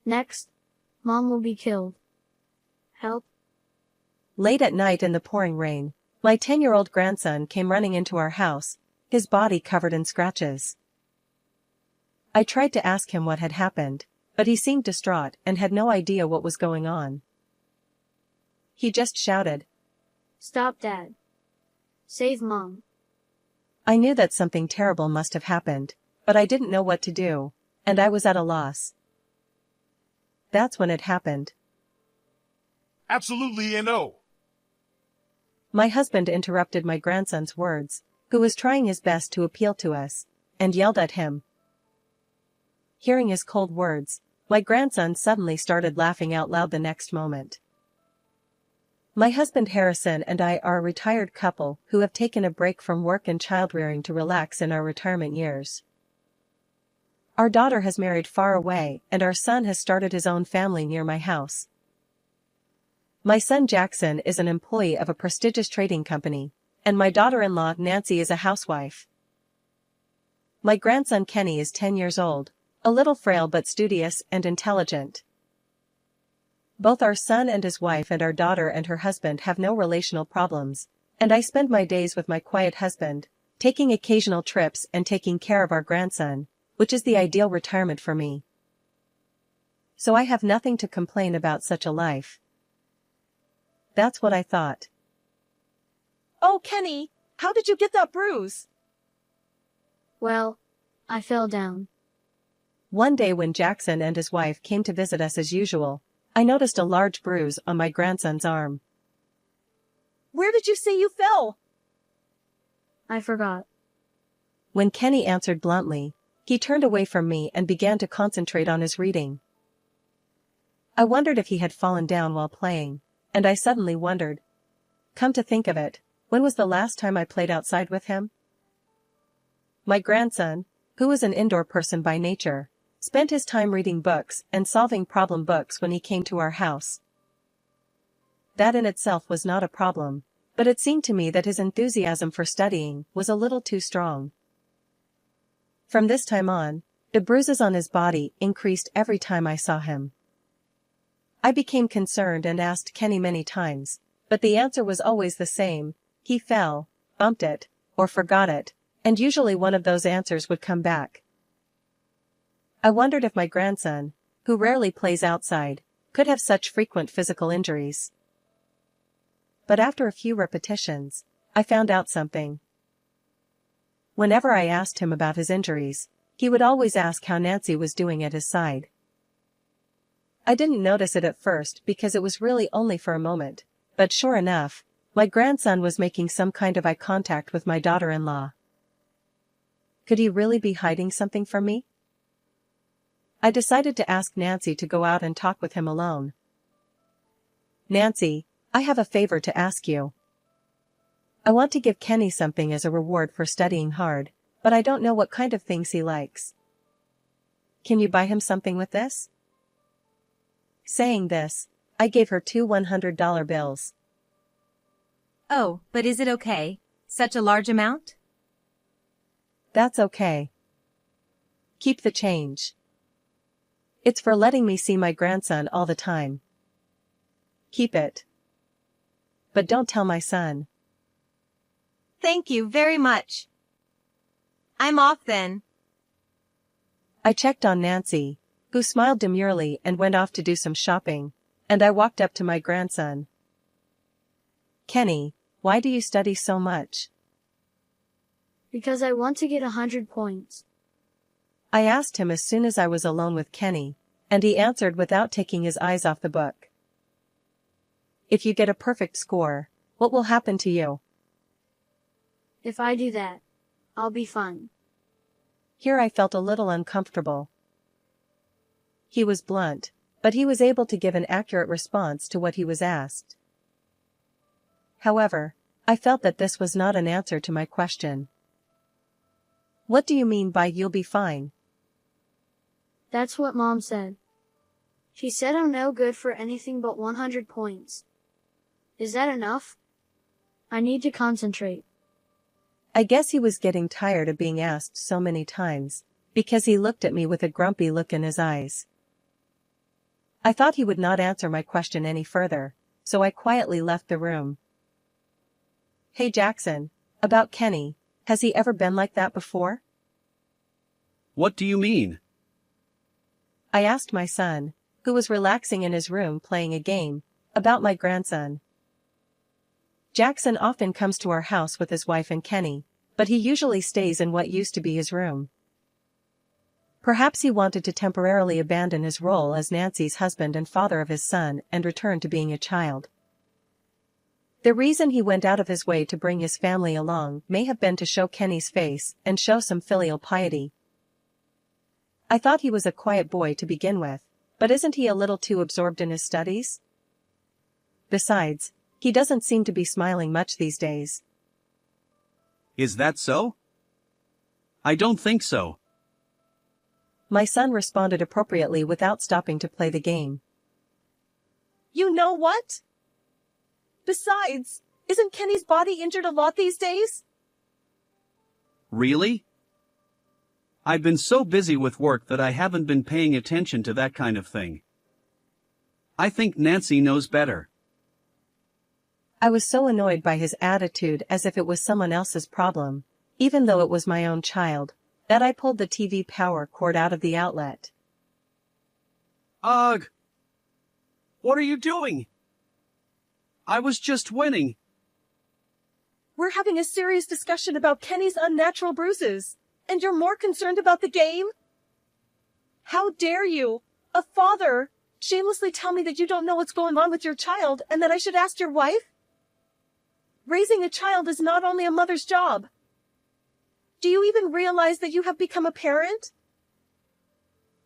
Next, Mom will be killed. Help. Late at night in the pouring rain, my 10-year-old grandson came running into our house, his body covered in scratches. I tried to ask him what had happened, but he seemed distraught and had no idea what was going on. He just shouted, Stop, Dad. Save Mom. I knew that something terrible must have happened, but I didn't know what to do, and I was at a loss. That's when it happened. Absolutely and no. My husband interrupted my grandson's words, who was trying his best to appeal to us, and yelled at him. Hearing his cold words, my grandson suddenly started laughing out loud the next moment. My husband Harrison and I are a retired couple who have taken a break from work and childrearing to relax in our retirement years. Our daughter has married far away and our son has started his own family near my house. My son Jackson is an employee of a prestigious trading company, and my daughter-in-law Nancy is a housewife. My grandson Kenny is 10 years old, a little frail but studious and intelligent. Both our son and his wife and our daughter and her husband have no relational problems, and I spend my days with my quiet husband, taking occasional trips and taking care of our grandson, which is the ideal retirement for me. So I have nothing to complain about such a life. That's what I thought. Oh, Kenny, how did you get that bruise? Well, I fell down. One day when Jackson and his wife came to visit us as usual, I noticed a large bruise on my grandson's arm. Where did you say you fell? I forgot. When Kenny answered bluntly, he turned away from me and began to concentrate on his reading. I wondered if he had fallen down while playing, and I suddenly wondered. Come to think of it, when was the last time I played outside with him? My grandson, who was an indoor person by nature, spent his time reading books and solving problem books when he came to our house. That in itself was not a problem, but it seemed to me that his enthusiasm for studying was a little too strong. From this time on, the bruises on his body increased every time I saw him. I became concerned and asked Kenny many times, but the answer was always the same: he fell, bumped it, or forgot it, and usually one of those answers would come back. I wondered if my grandson, who rarely plays outside, could have such frequent physical injuries. But after a few repetitions, I found out something. Whenever I asked him about his injuries, he would always ask how Nancy was doing at his side. I didn't notice it at first because it was really only for a moment, but sure enough, my grandson was making some kind of eye contact with my daughter-in-law. Could he really be hiding something from me? I decided to ask Nancy to go out and talk with him alone. Nancy, I have a favor to ask you. I want to give Kenny something as a reward for studying hard, but I don't know what kind of things he likes. Can you buy him something with this? Saying this, I gave her 2 $100 bills. Oh, but is it okay? Such a large amount? That's okay. Keep the change. It's for letting me see my grandson all the time. Keep it. But don't tell my son. Thank you very much. I'm off then. I checked on Nancy, who smiled demurely and went off to do some shopping, and I walked up to my grandson. Kenny, why do you study so much? Because I want to get 100 points. I asked him as soon as I was alone with Kenny, and he answered without taking his eyes off the book. If you get a perfect score, what will happen to you? If I do that, I'll be fine. Here I felt a little uncomfortable. He was blunt, but he was able to give an accurate response to what he was asked. However, I felt that this was not an answer to my question. What do you mean by you'll be fine? That's what Mom said. She said I'm no good for anything but 100 points. Is that enough? I need to concentrate. I guess he was getting tired of being asked so many times, because he looked at me with a grumpy look in his eyes. I thought he would not answer my question any further, so I quietly left the room. Hey Jackson, about Kenny, has he ever been like that before? What do you mean? I asked my son, who was relaxing in his room playing a game, about my grandson. Jackson often comes to our house with his wife and Kenny, but he usually stays in what used to be his room. Perhaps he wanted to temporarily abandon his role as Nancy's husband and father of his son and return to being a child. The reason he went out of his way to bring his family along may have been to show Kenny's face and show some filial piety. I thought he was a quiet boy to begin with, but isn't he a little too absorbed in his studies? Besides, he doesn't seem to be smiling much these days. Is that so? I don't think so. My son responded appropriately without stopping to play the game. You know what? Besides, isn't Kenny's body injured a lot these days? Really? I've been so busy with work that I haven't been paying attention to that kind of thing. I think Nancy knows better. I was so annoyed by his attitude as if it was someone else's problem, even though it was my own child, that I pulled the TV power cord out of the outlet. Ugh! What are you doing? I was just winning. We're having a serious discussion about Kenny's unnatural bruises, and you're more concerned about the game? How dare you, a father, shamelessly tell me that you don't know what's going on with your child and that I should ask your wife? Raising a child is not only a mother's job. Do you even realize that you have become a parent?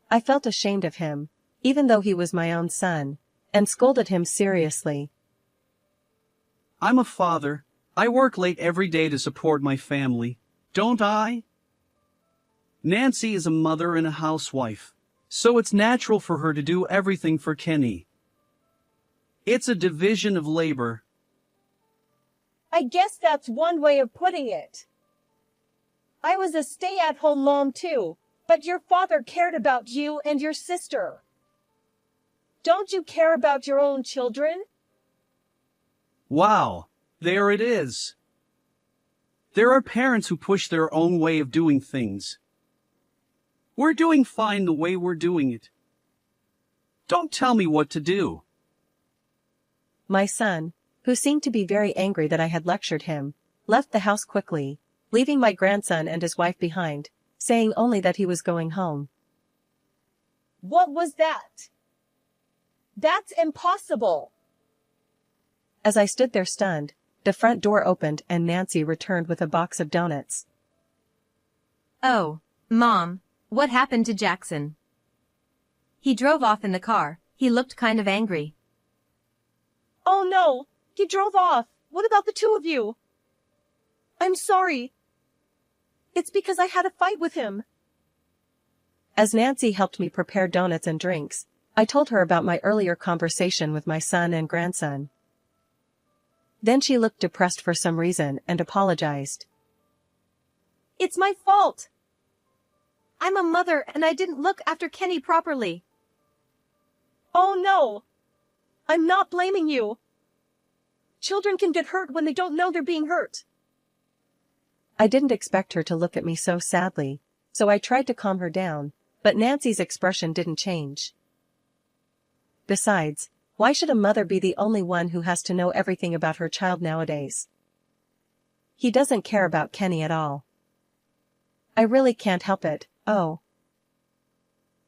I felt ashamed of him, even though he was my own son, and scolded him seriously. I'm a father. I work late every day to support my family, don't I? Nancy is a mother and a housewife, so it's natural for her to do everything for Kenny. It's a division of labor. I guess that's one way of putting it. I was a stay-at-home mom too, but your father cared about you and your sister. Don't you care about your own children? Wow, there it is. There are parents who push their own way of doing things. We're doing fine the way we're doing it. Don't tell me what to do. My son, who seemed to be very angry that I had lectured him, left the house quickly, leaving my grandson and his wife behind, saying only that he was going home. What was that? That's impossible. As I stood there stunned, the front door opened and Nancy returned with a box of donuts. Oh, Mom, what happened to Jackson? He drove off in the car. He looked kind of angry. Oh no, he drove off. What about the two of you? I'm sorry. It's because I had a fight with him. As Nancy helped me prepare donuts and drinks, I told her about my earlier conversation with my son and grandson. Then she looked depressed for some reason and apologized. It's my fault. I'm a mother and I didn't look after Kenny properly. Oh no. I'm not blaming you. Children can get hurt when they don't know they're being hurt. I didn't expect her to look at me so sadly, so I tried to calm her down, but Nancy's expression didn't change. Besides, why should a mother be the only one who has to know everything about her child nowadays? He doesn't care about Kenny at all. I really can't help it, oh.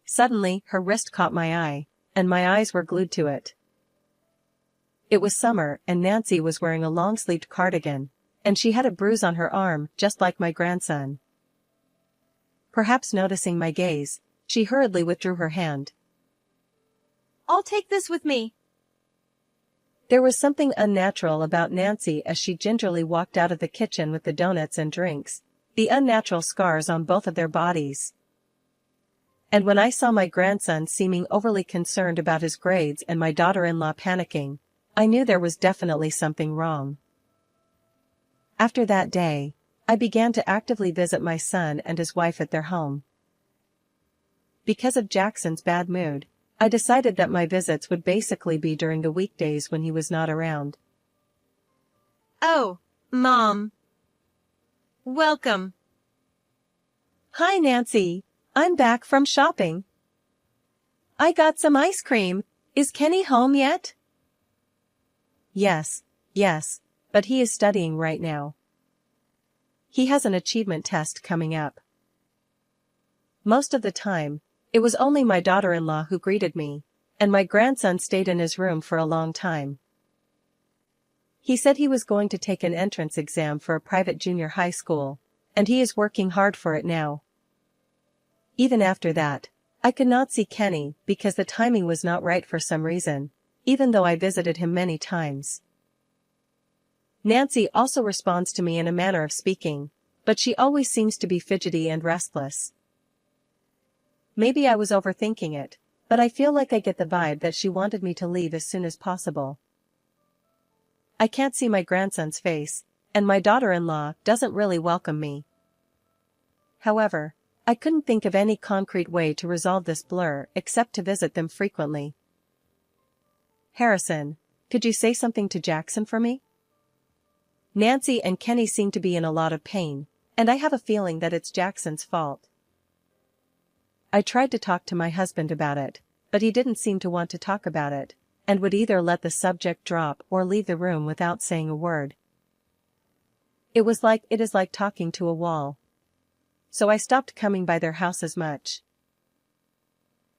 Suddenly, her wrist caught my eye, and my eyes were glued to it. It was summer and Nancy was wearing a long-sleeved cardigan, and she had a bruise on her arm just like my grandson. Perhaps noticing my gaze, she hurriedly withdrew her hand. I'll take this with me. There was something unnatural about Nancy as she gingerly walked out of the kitchen with the donuts and drinks, the unnatural scars on both of their bodies. And when I saw my grandson seeming overly concerned about his grades and my daughter-in-law panicking, I knew there was definitely something wrong. After that day, I began to actively visit my son and his wife at their home. Because of Jackson's bad mood, I decided that my visits would basically be during the weekdays when he was not around. Oh, Mom. Welcome. Hi, Nancy. I'm back from shopping. I got some ice cream. Is Kenny home yet? Yes, but he is studying right now. He has an achievement test coming up. Most of the time, it was only my daughter-in-law who greeted me, and my grandson stayed in his room for a long time. He said he was going to take an entrance exam for a private junior high school, and he is working hard for it now. Even after that, I could not see Kenny because the timing was not right for some reason, even though I visited him many times. Nancy also responds to me in a manner of speaking, but she always seems to be fidgety and restless. Maybe I was overthinking it, but I feel like I get the vibe that she wanted me to leave as soon as possible. I can't see my grandson's face, and my daughter-in-law doesn't really welcome me. However, I couldn't think of any concrete way to resolve this blur except to visit them frequently. Harrison, could you say something to Jackson for me? Nancy and Kenny seem to be in a lot of pain, and I have a feeling that it's Jackson's fault. I tried to talk to my husband about it, but he didn't seem to want to talk about it, and would either let the subject drop or leave the room without saying a word. It is like talking to a wall. So I stopped coming by their house as much.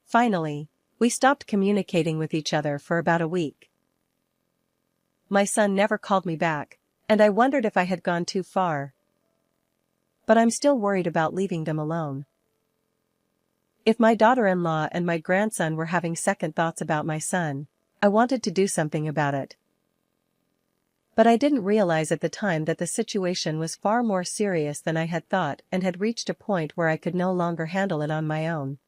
Finally, we stopped communicating with each other for about a week. My son never called me back, and I wondered if I had gone too far. But I'm still worried about leaving them alone. If my daughter-in-law and my grandson were having second thoughts about my son, I wanted to do something about it. But I didn't realize at the time that the situation was far more serious than I had thought and had reached a point where I could no longer handle it on my own.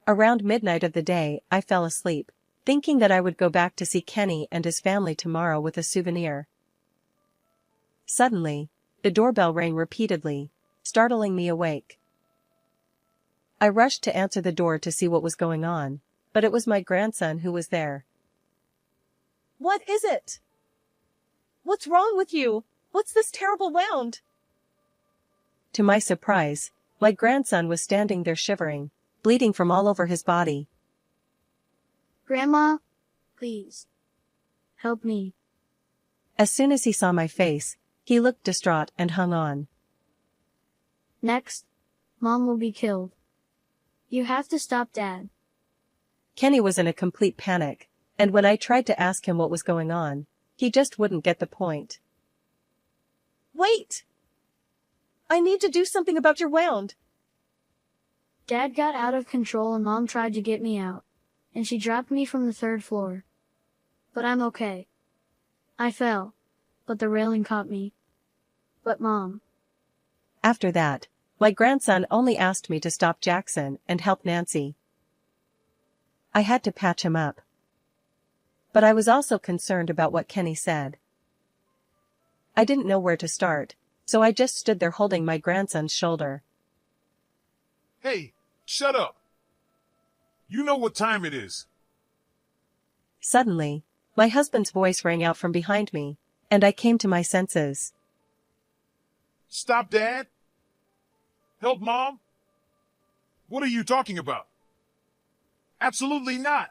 Around midnight of the day, I fell asleep, thinking that I would go back to see Kenny and his family tomorrow with a souvenir. Suddenly, the doorbell rang repeatedly, startling me awake. I rushed to answer the door to see what was going on, but it was my grandson who was there. What is it? What's wrong with you? What's this terrible wound? To my surprise, my grandson was standing there shivering, bleeding from all over his body. Grandma, please. Help me. As soon as he saw my face, he looked distraught and hung on. Next, Mom will be killed. You have to stop Dad. Kenny was in a complete panic, and when I tried to ask him what was going on, he just wouldn't get the point. Wait! I need to do something about your wound. Dad got out of control and Mom tried to get me out, and she dropped me from the 3rd floor. But I'm okay. I fell, but the railing caught me. But Mom. After that, my grandson only asked me to stop Jackson and help Nancy. I had to patch him up. But I was also concerned about what Kenny said. I didn't know where to start, so I just stood there holding my grandson's shoulder. Hey, shut up. You know what time it is. Suddenly, my husband's voice rang out from behind me, and I came to my senses. Stop, Dad. Help, Mom. What are you talking about? Absolutely not.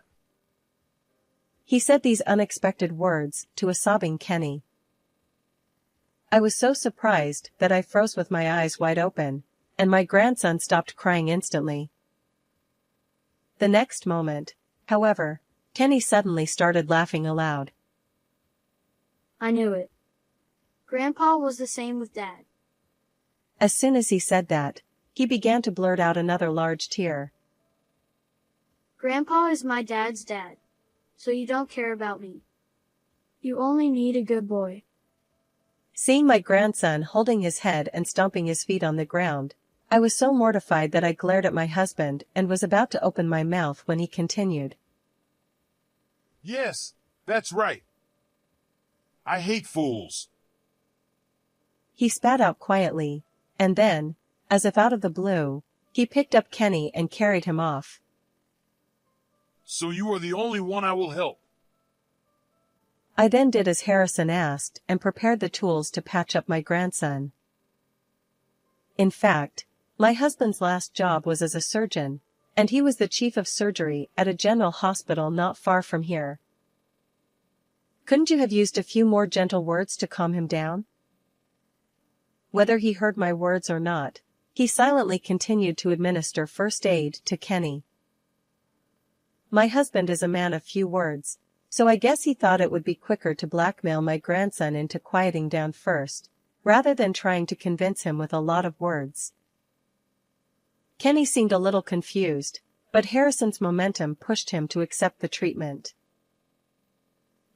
He said these unexpected words to a sobbing Kenny. I was so surprised that I froze with my eyes wide open, and my grandson stopped crying instantly. The next moment, however, Kenny suddenly started laughing aloud. I knew it. Grandpa was the same with Dad. As soon as he said that, he began to blurt out another large tear. Grandpa is my dad's dad, so you don't care about me. You only need a good boy. Seeing my grandson holding his head and stomping his feet on the ground, I was so mortified that I glared at my husband and was about to open my mouth when he continued. Yes, that's right. I hate fools. He spat out quietly, and then, as if out of the blue, he picked up Kenny and carried him off. so you are the only one I will help. I then did as Harrison asked and prepared the tools to patch up my grandson. In fact, my husband's last job was as a surgeon, and he was the chief of surgery at a general hospital not far from here. Couldn't you have used a few more gentle words to calm him down? Whether he heard my words or not, he silently continued to administer first aid to Kenny. My husband is a man of few words, so I guess he thought it would be quicker to blackmail my grandson into quieting down first, rather than trying to convince him with a lot of words. Kenny seemed a little confused, but Harrison's momentum pushed him to accept the treatment.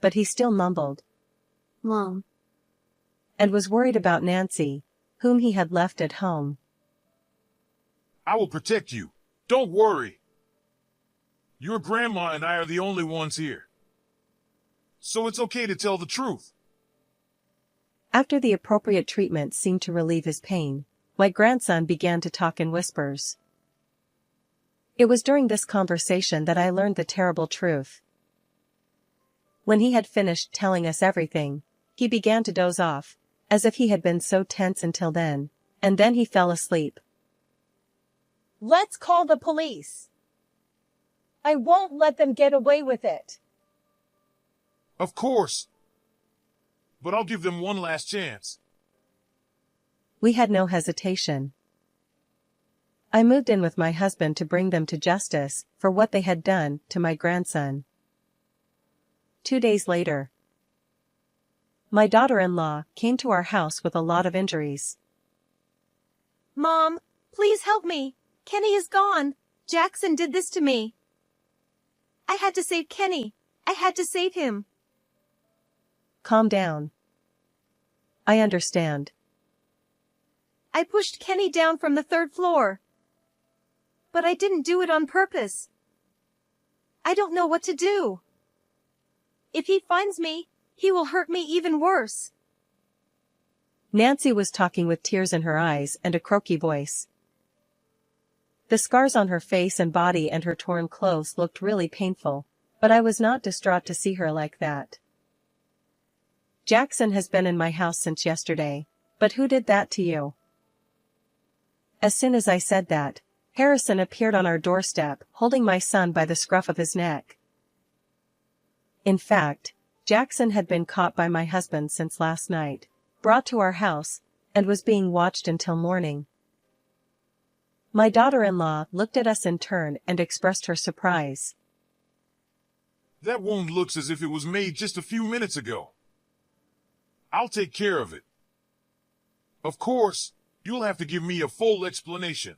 But he still mumbled, Mom. And was worried about Nancy, whom he had left at home. I will protect you. Don't worry. Your grandma and I are the only ones here. So it's okay to tell the truth. After the appropriate treatment seemed to relieve his pain, my grandson began to talk in whispers. It was during this conversation that I learned the terrible truth. When he had finished telling us everything, he began to doze off, as if he had been so tense until then, and then he fell asleep. Let's call the police. I won't let them get away with it. Of course. But I'll give them one last chance. We had no hesitation. I moved in with my husband to bring them to justice for what they had done to my grandson. 2 days later, my daughter-in-law came to our house with a lot of injuries. Mom, please help me. Kenny is gone. Jackson did this to me. I had to save Kenny. I had to save him. Calm down. I understand. I pushed Kenny down from the 3rd floor. But I didn't do it on purpose. I don't know what to do. If he finds me, he will hurt me even worse. Nancy was talking with tears in her eyes and a croaky voice. The scars on her face and body and her torn clothes looked really painful, but I was not distraught to see her like that. Jackson has been in my house since yesterday, but who did that to you? As soon as I said that, Harrison appeared on our doorstep, holding my son by the scruff of his neck. In fact, Jackson had been caught by my husband since last night, brought to our house, and was being watched until morning. My daughter-in-law looked at us in turn and expressed her surprise. That wound looks as if it was made just a few minutes ago. I'll take care of it. Of course, you'll have to give me a full explanation.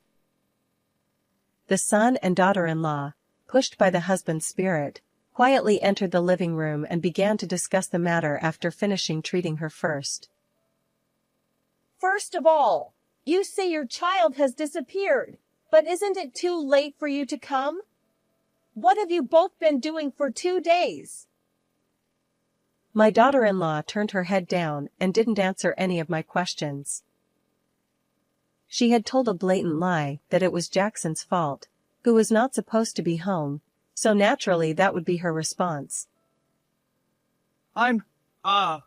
The son and daughter-in-law, pushed by the husband's spirit, quietly entered the living room and began to discuss the matter after finishing treating her first. First of all, you say your child has disappeared, but isn't it too late for you to come? What have you both been doing for 2 days? My daughter-in-law turned her head down and didn't answer any of my questions. She had told a blatant lie that it was Jackson's fault, who was not supposed to be home, so naturally that would be her response. I'm, on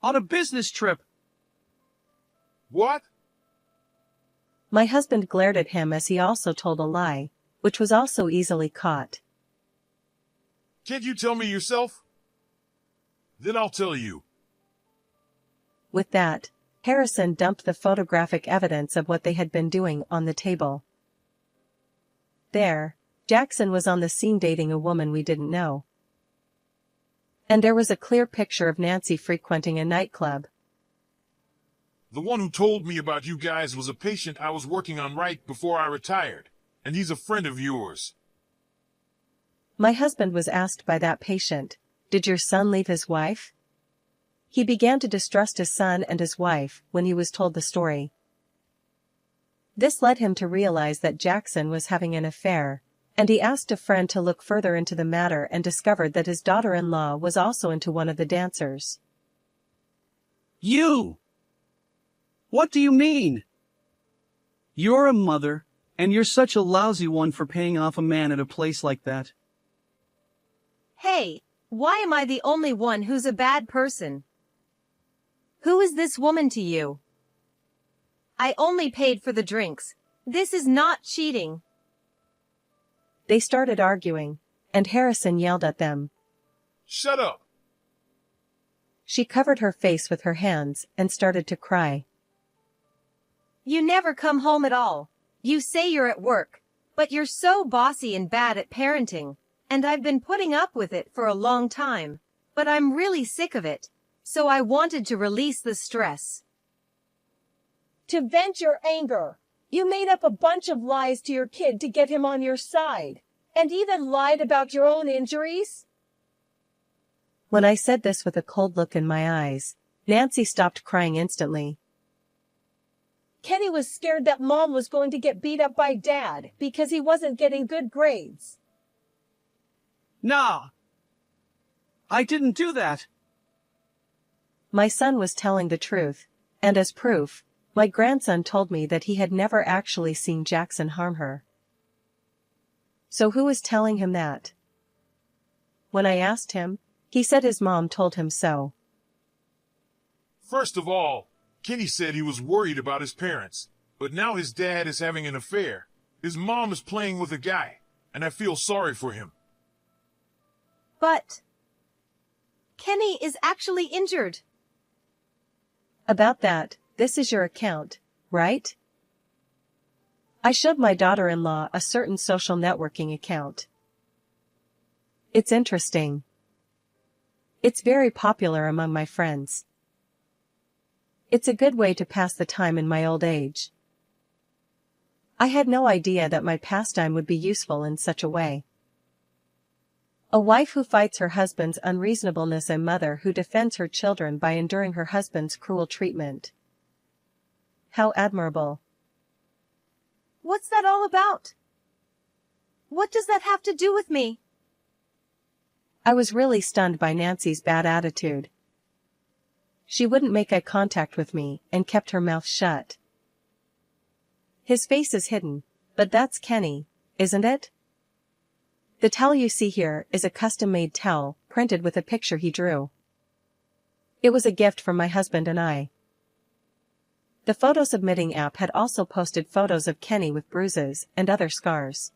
a business trip. What? My husband glared at him as he also told a lie, which was also easily caught. Can't you tell me yourself? Then I'll tell you. With that, Harrison dumped the photographic evidence of what they had been doing on the table. There, Jackson was on the scene dating a woman we didn't know. And there was a clear picture of Nancy frequenting a nightclub. The one who told me about you guys was a patient I was working on right before I retired, and he's a friend of yours. My husband was asked by that patient, "Did your son leave his wife?" He began to distrust his son and his wife when he was told the story. This led him to realize that Jackson was having an affair, and he asked a friend to look further into the matter and discovered that his daughter-in-law was also into one of the dancers. You! What do you mean? You're a mother, And you're such a lousy one for paying off a man at a place like that. Hey, why am I the only one who's a bad person? Who is this woman to you? I only paid for the drinks. This is not cheating. They started arguing, and Harrison yelled at them. Shut up! She covered her face with her hands and started to cry. You never come home at all. You say you're at work, but you're so bossy and bad at parenting, and I've been putting up with it for a long time, but I'm really sick of it, so I wanted to release the stress. To vent your anger, you made up a bunch of lies to your kid to get him on your side, and even lied about your own injuries? When I said this with a cold look in my eyes, Nancy stopped crying instantly. Kenny was scared that Mom was going to get beat up by Dad because he wasn't getting good grades. Nah. I didn't do that. My son was telling the truth, and as proof, my grandson told me that he had never actually seen Jackson harm her. So who was telling him that? When I asked him, he said his mom told him so. First of all, Kenny said he was worried about his parents, but now his dad is having an affair. His mom is playing with a guy, and I feel sorry for him. But Kenny is actually injured. About that, this is your account, right? I showed my daughter-in-law a certain social networking account. It's interesting. It's very popular among my friends. It's a good way to pass the time in my old age. I had no idea that my pastime would be useful in such a way. A wife who fights her husband's unreasonableness, a mother who defends her children by enduring her husband's cruel treatment. How admirable. What's that all about? What does that have to do with me? I was really stunned by Nancy's bad attitude. She wouldn't make eye contact with me and kept her mouth shut. His face is hidden, but that's Kenny, isn't it? The towel you see here is a custom-made towel, printed with a picture he drew. It was a gift from my husband and I. The photo submitting app had also posted photos of Kenny with bruises and other scars.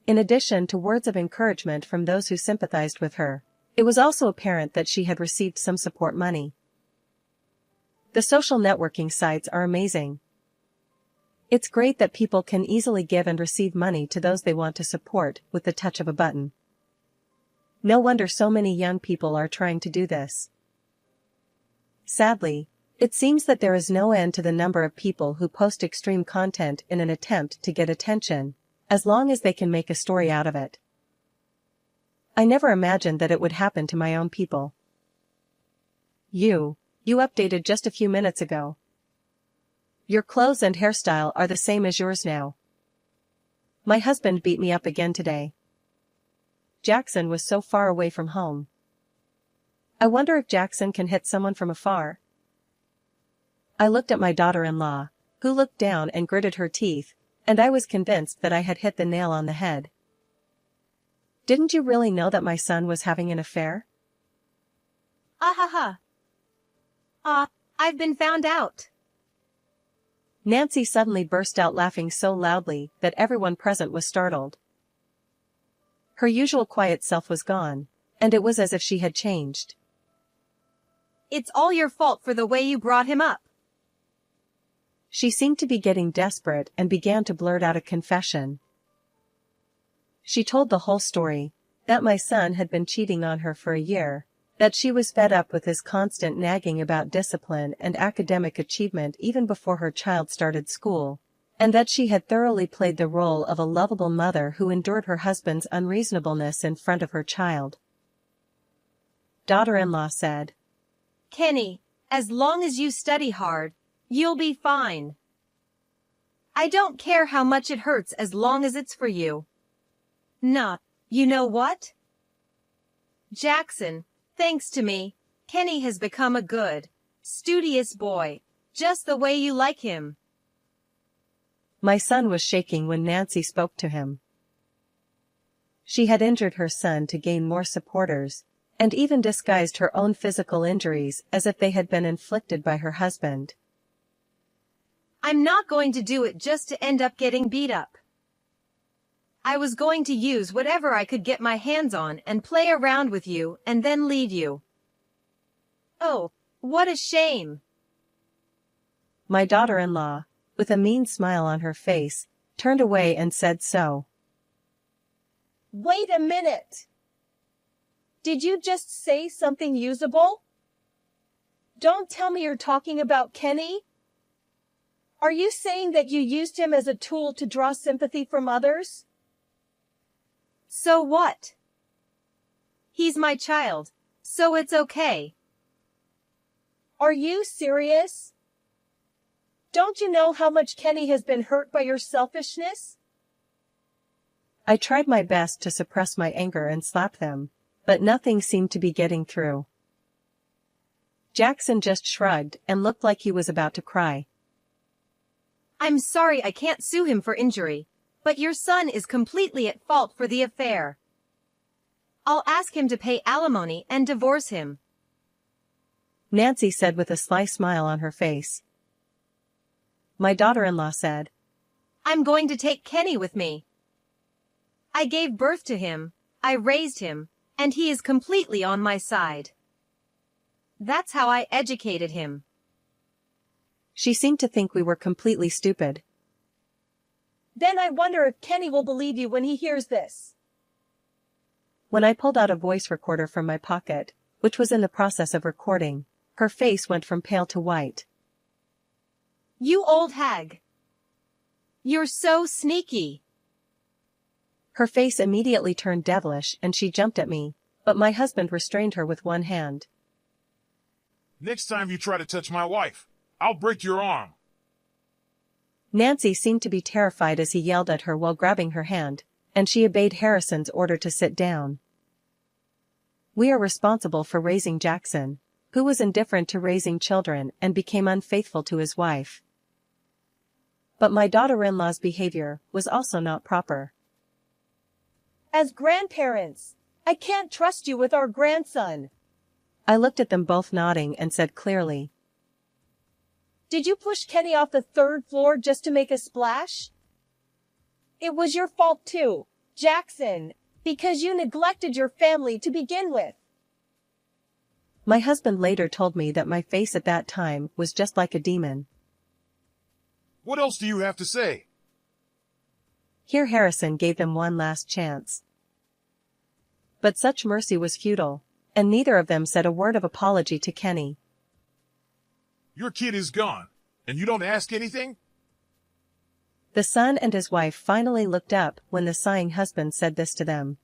In addition to words of encouragement from those who sympathized with her, it was also apparent that she had received some support money. The social networking sites are amazing. It's great that people can easily give and receive money to those they want to support with the touch of a button. No wonder so many young people are trying to do this. Sadly, it seems that there is no end to the number of people who post extreme content in an attempt to get attention, as long as they can make a story out of it. I never imagined that it would happen to my own people. You updated just a few minutes ago. Your clothes and hairstyle are the same as yours now. My husband beat me up again today. Jackson was so far away from home. I wonder if Jackson can hit someone from afar. I looked at my daughter-in-law, who looked down and gritted her teeth, and I was convinced that I had hit the nail on the head. Didn't you really know that my son was having an affair? Ah, I've been found out. Nancy suddenly burst out laughing so loudly that everyone present was startled. Her usual quiet self was gone, and it was as if she had changed. It's all your fault for the way you brought him up. She seemed to be getting desperate and began to blurt out a confession. She told the whole story, that my son had been cheating on her for a year, that she was fed up with his constant nagging about discipline and academic achievement even before her child started school, and that she had thoroughly played the role of a lovable mother who endured her husband's unreasonableness in front of her child. Daughter-in-law said, Kenny, as long as you study hard, you'll be fine. I don't care how much it hurts as long as it's for you. Nah, you know what? Jackson, thanks to me, Kenny has become a good, studious boy, just the way you like him. My son was shaking when Nancy spoke to him. She had injured her son to gain more supporters, and even disguised her own physical injuries as if they had been inflicted by her husband. I'm not going to do it just to end up getting beat up. I was going to use whatever I could get my hands on and play around with you and then leave you. Oh, what a shame. My daughter-in-law, with a mean smile on her face, turned away and said so. Wait a minute. Did you just say something usable? Don't tell me you're talking about Kenny. Are you saying that you used him as a tool to draw sympathy from others? So what? He's my child, so it's okay. Are you serious? Don't you know how much Kenny has been hurt by your selfishness? I tried my best to suppress my anger and slap them, but nothing seemed to be getting through. Jackson just shrugged and looked like he was about to cry. I'm sorry I can't sue him for injury, but your son is completely at fault for the affair. I'll ask him to pay alimony and divorce him. Nancy said with a sly smile on her face. My daughter-in-law said, I'm going to take Kenny with me. I gave birth to him, I raised him, and he is completely on my side. That's how I educated him. She seemed to think we were completely stupid. Then I wonder if Kenny will believe you when he hears this. When I pulled out a voice recorder from my pocket, which was in the process of recording, her face went from pale to white. You old hag. You're so sneaky. Her face immediately turned devilish and she jumped at me, but my husband restrained her with one hand. Next time you try to touch my wife, I'll break your arm. Nancy seemed to be terrified as he yelled at her while grabbing her hand, and she obeyed Harrison's order to sit down. We are responsible for raising Jackson, who was indifferent to raising children and became unfaithful to his wife. But my daughter-in-law's behavior was also not proper. As grandparents, I can't trust you with our grandson. I looked at them both nodding and said clearly, Did you push Kenny off the 3rd floor just to make a splash? It was your fault too, Jackson, because you neglected your family to begin with. My husband later told me that my face at that time was just like a demon. What else do you have to say? Here Harrison gave them one last chance. But such mercy was futile, and neither of them said a word of apology to Kenny. Your kid is gone, and you don't ask anything? The son and his wife finally looked up when the sighing husband said this to them.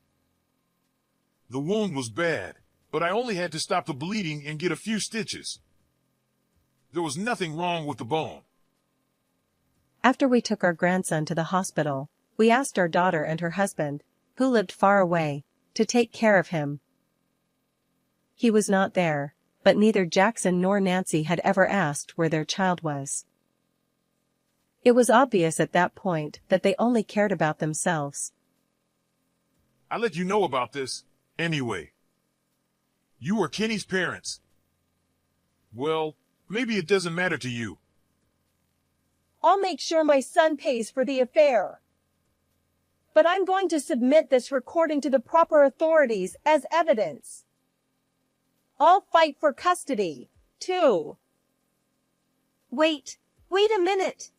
The wound was bad, but I only had to stop the bleeding and get a few stitches. There was nothing wrong with the bone. After we took our grandson to the hospital, we asked our daughter and her husband, who lived far away, to take care of him. He was not there, but neither Jackson nor Nancy had ever asked where their child was. It was obvious at that point that they only cared about themselves. I let you know about this, anyway. You were Kenny's parents. Well, maybe it doesn't matter to you. I'll make sure my son pays for the affair. But I'm going to submit this recording to the proper authorities as evidence. I'll fight for custody, too. Wait a minute.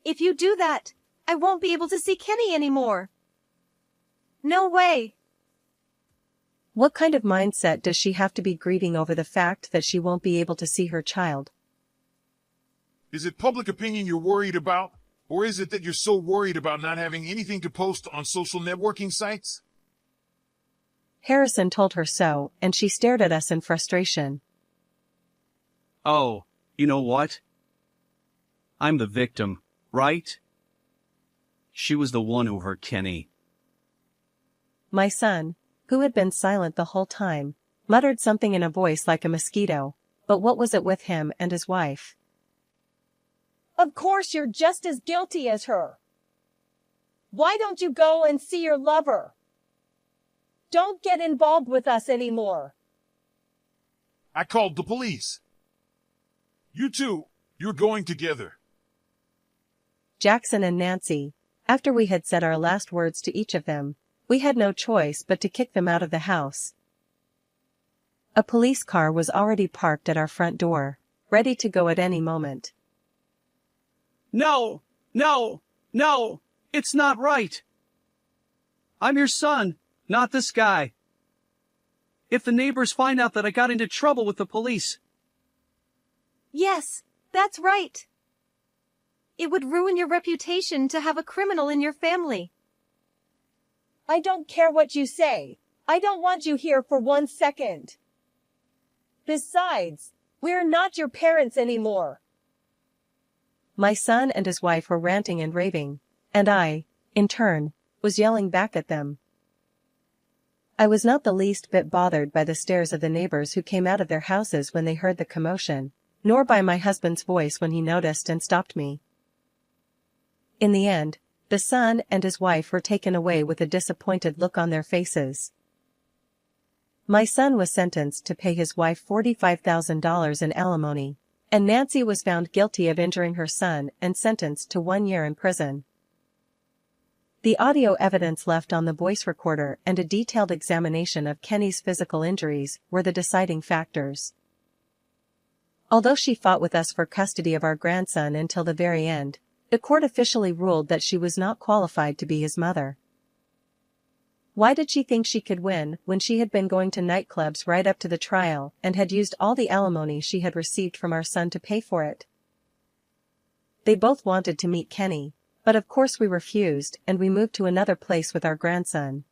If you do that, I won't be able to see Kenny anymore. No way. What kind of mindset does she have to be grieving over the fact that she won't be able to see her child? Is it public opinion you're worried about? Or is it that you're so worried about not having anything to post on social networking sites? Harrison told her so, and she stared at us in frustration. Oh, you know what? I'm the victim, right? She was the one who hurt Kenny. My son, who had been silent the whole time, muttered something in a voice like a mosquito, but what was it with him and his wife? Of course you're just as guilty as her. Why don't you go and see your lover? Don't get involved with us anymore. I called the police. You two, you're going together. Jackson and Nancy, after we had said our last words to each of them, we had no choice but to kick them out of the house. A police car was already parked at our front door, ready to go at any moment. No, no, no, it's not right. I'm your son, not this guy. If the neighbors find out that I got into trouble with the police. Yes, that's right. It would ruin your reputation to have a criminal in your family. I don't care what you say. I don't want you here for 1 second. Besides, we're not your parents anymore. My son and his wife were ranting and raving, and I, in turn, was yelling back at them. I was not the least bit bothered by the stares of the neighbors who came out of their houses when they heard the commotion, nor by my husband's voice when he noticed and stopped me. In the end, the son and his wife were taken away with a disappointed look on their faces. My son was sentenced to pay his wife $45,000 in alimony, and Nancy was found guilty of injuring her son and sentenced to 1 year in prison. The audio evidence left on the voice recorder and a detailed examination of Kenny's physical injuries were the deciding factors. Although she fought with us for custody of our grandson until the very end, the court officially ruled that she was not qualified to be his mother. Why did she think she could win when she had been going to nightclubs right up to the trial and had used all the alimony she had received from our son to pay for it? They both wanted to meet Kenny, but of course we refused and we moved to another place with our grandson.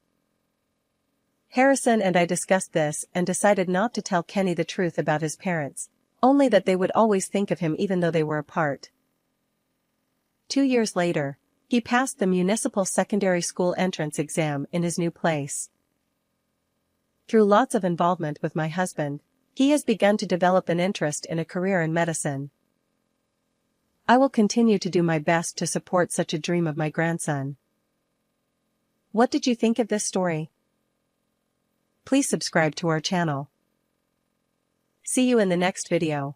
Harrison and I discussed this and decided not to tell Kenny the truth about his parents, only that they would always think of him even though they were apart. 2 years later, he passed the municipal secondary school entrance exam in his new place. Through lots of involvement with my husband, he has begun to develop an interest in a career in medicine. I will continue to do my best to support such a dream of my grandson. What did you think of this story? Please subscribe to our channel. See you in the next video.